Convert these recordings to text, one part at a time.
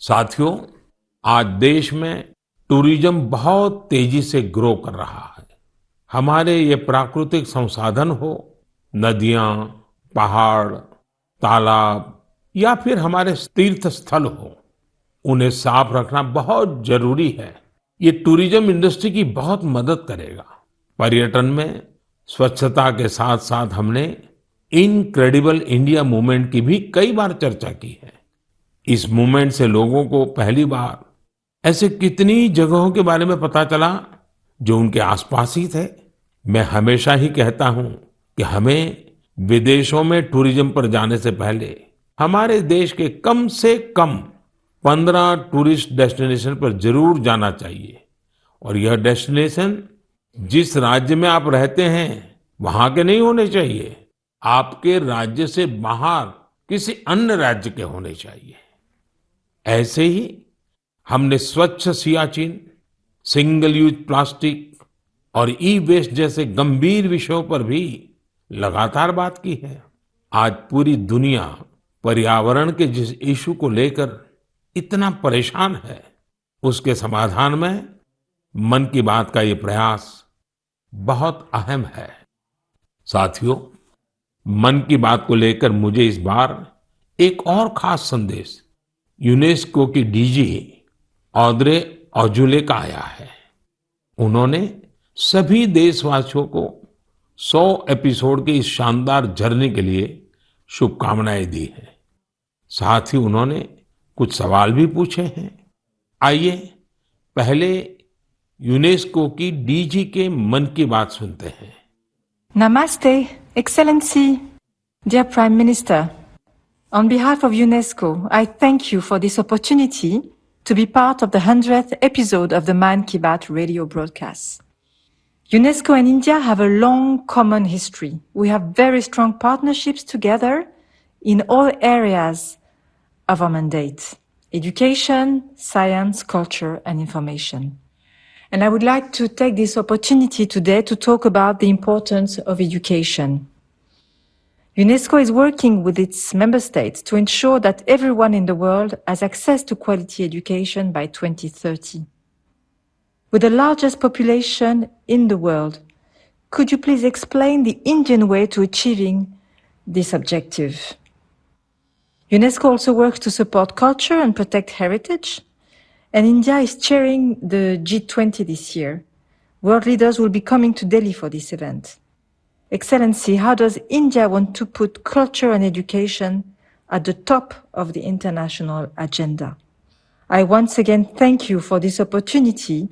साथियों, आज देश में टूरिज्म बहुत तेजी से ग्रो कर रहा है। हमारे ये प्राकृतिक संसाधन हो, नदियां, पहाड़, तालाब या फिर हमारे तीर्थ स्थल हो, उन्हें साफ रखना बहुत जरूरी है। ये टूरिज्म इंडस्ट्री की बहुत मदद करेगा। पर्यटन में स्वच्छता के साथ साथ हमने इनक्रेडिबल इंडिया मूवमेंट की भी कई बार चर्चा की है। इस मूवमेंट से लोगों को पहली बार ऐसे कितनी जगहों के बारे में पता चला जो उनके आसपास ही थे। मैं हमेशा ही कहता हूं कि हमें विदेशों में टूरिज्म पर जाने से पहले हमारे देश के कम से कम 15 टूरिस्ट डेस्टिनेशन पर जरूर जाना चाहिए। और यह डेस्टिनेशन जिस राज्य में आप रहते हैं वहां के नहीं होने चाहिए, आपके राज्य से बाहर किसी अन्य राज्य के होने चाहिए। ऐसे ही हमने स्वच्छ सियाचिन, सिंगल यूज प्लास्टिक और ई वेस्ट जैसे गंभीर विषयों पर भी लगातार बात की है। आज पूरी दुनिया पर्यावरण के जिस इशू को लेकर इतना परेशान है, उसके समाधान में मन की बात का ये प्रयास बहुत अहम है। साथियों, मन की बात को लेकर मुझे इस बार एक और खास संदेश यूनेस्को की डीजी ऑद्रे ऑजुले का आया है। उन्होंने सभी देशवासियों को 100 एपिसोड के इस शानदार जर्नी के लिए शुभकामनाएं दी हैं। साथ ही उन्होंने कुछ सवाल भी पूछे हैं। आइए पहले यूनेस्को की डीजी के मन की बात सुनते हैं। Namaste, Excellency, dear Prime Minister. On behalf of UNESCO, I thank you for this opportunity to be part of the 100th episode of the Man Ki Baat radio broadcast. UNESCO and India have a long common history. We have very strong partnerships together in all areas of our mandate: education, science, culture, and information. And I would like to take this opportunity today to talk about the importance of education. UNESCO is working with its member states to ensure that everyone in the world has access to quality education by 2030. With the largest population in the world, could you please explain the Indian way to achieving this objective? UNESCO also works to support culture and protect heritage. And India is chairing the G20 this year. World leaders will be coming to Delhi for this event. Excellency, how does India want to put culture and education at the top of the international agenda? I once again thank you for this opportunity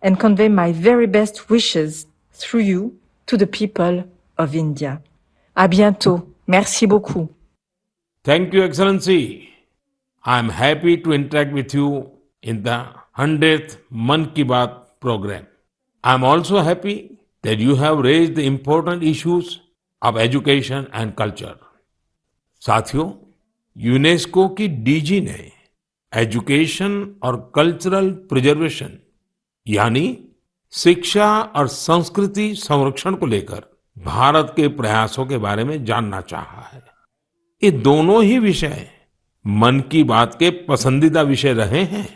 and convey my very best wishes through you to the people of India. À bientôt. Merci beaucoup. Thank you, Excellency. I'm happy to interact with you in the 100th Man Ki Baat program. I'm also happy that you have raised the important issues of education and culture. साथियों, UNESCO की DG ने education और cultural preservation यानी शिक्षा और संस्कृति संरक्षण को लेकर भारत के प्रयासों के बारे में जानना चाहा है। ये दोनों ही विषय मन की बात के पसंदीदा विषय रहे हैं।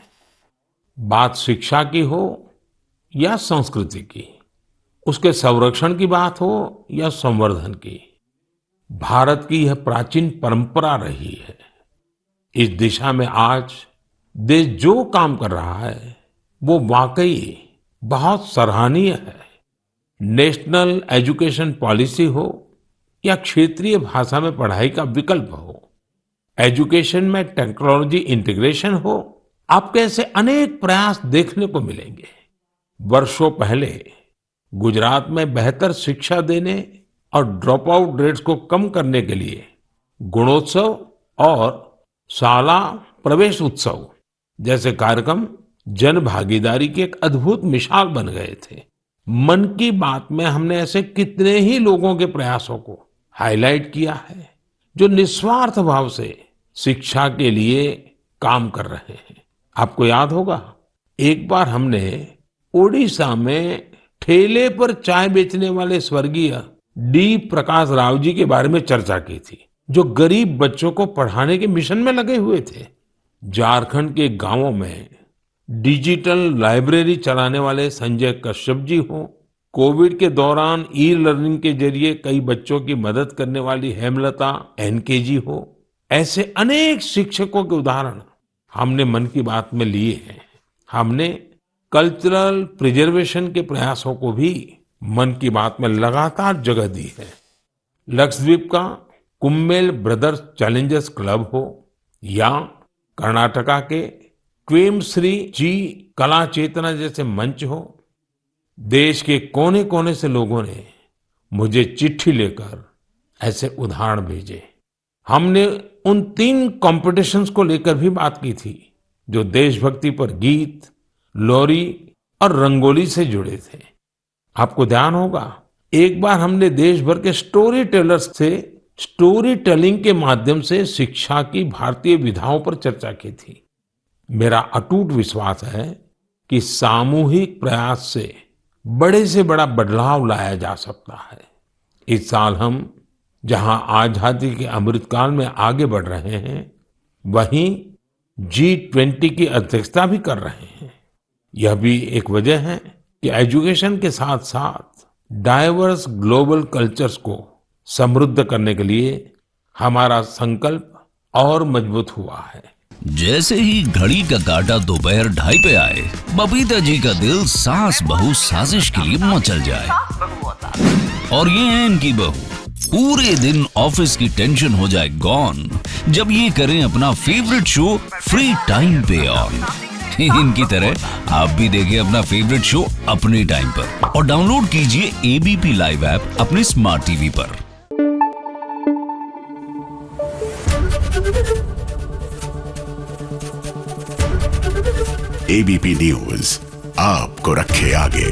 बात शिक्षा की हो या संस्कृति की, उसके संरक्षण की बात हो या संवर्धन की, भारत की यह प्राचीन परंपरा रही है। इस दिशा में आज देश जो काम कर रहा है वो वाकई बहुत सराहनीय है। नेशनल एजुकेशन पॉलिसी हो या क्षेत्रीय भाषा में पढ़ाई का विकल्प हो, एजुकेशन में टेक्नोलॉजी इंटीग्रेशन हो, आपको ऐसे अनेक प्रयास देखने को मिलेंगे। वर्षों पहले गुजरात में बेहतर शिक्षा देने और ड्रॉप आउट रेट्स को कम करने के लिए गुणोत्सव और शाला प्रवेश उत्सव जैसे कार्यक्रम जन भागीदारी की एक अद्भुत मिसाल बन गए थे। मन की बात में हमने ऐसे कितने ही लोगों के प्रयासों को हाईलाइट किया है जो निस्वार्थ भाव से शिक्षा के लिए काम कर रहे हैं। आपको याद होगा, एक बार हमने ओडिशा में ठेले पर चाय बेचने वाले स्वर्गीय डी प्रकाश राव जी के बारे में चर्चा की थी, जो गरीब बच्चों को पढ़ाने के मिशन में लगे हुए थे। झारखंड के गांवों में डिजिटल लाइब्रेरी चलाने वाले संजय कश्यप जी हों, कोविड के दौरान ई लर्निंग के जरिए कई बच्चों की मदद करने वाली हेमलता एनके जी हो, ऐसे अनेक शिक्षकों के उदाहरण हमने मन की बात में लिए हैं। हमने कल्चरल प्रिजर्वेशन के प्रयासों को भी मन की बात में लगातार जगह दी है। लक्षद्वीप का कुम्मेल ब्रदर्स चैलेंजर्स क्लब हो या कर्नाटका के क्वेमश्री जी कला चेतना जैसे मंच हो, देश के कोने कोने से लोगों ने मुझे चिट्ठी लेकर ऐसे उदाहरण भेजे। हमने उन 3 कॉम्पिटिशन्स को लेकर भी बात की थी जो देशभक्ति पर गीत, लोरी और रंगोली से जुड़े थे। आपको ध्यान होगा, एक बार हमने देश भर के स्टोरी टेलर्स से स्टोरी टेलिंग के माध्यम से शिक्षा की भारतीय विधाओं पर चर्चा की थी। मेरा अटूट विश्वास है कि सामूहिक प्रयास से बड़ा बदलाव लाया जा सकता है। इस साल हम जहां आजादी के अमृतकाल में आगे बढ़ रहे हैं, वहीं G20 की अध्यक्षता भी कर रहे हैं। यह भी एक वजह है कि एजुकेशन के साथ साथ डाइवर्स ग्लोबल कल्चर्स को समृद्ध करने के लिए हमारा संकल्प और मजबूत हुआ है। जैसे ही घड़ी का काटा दोपहर 2:30 पे आए, बबीता जी का दिल सास बहू साजिश के लिए मचल जाए। और ये है इनकी बहू, पूरे दिन ऑफिस की टेंशन हो जाए गॉन जब ये करें अपना फेवरेट शो फ्री टाइम पे ऑन। इनकी तरह आप भी देखिए अपना फेवरेट शो अपने टाइम पर और डाउनलोड कीजिए एबीपी लाइव ऐप अपने स्मार्ट टीवी पर। एबीपी न्यूज आपको रखे आगे।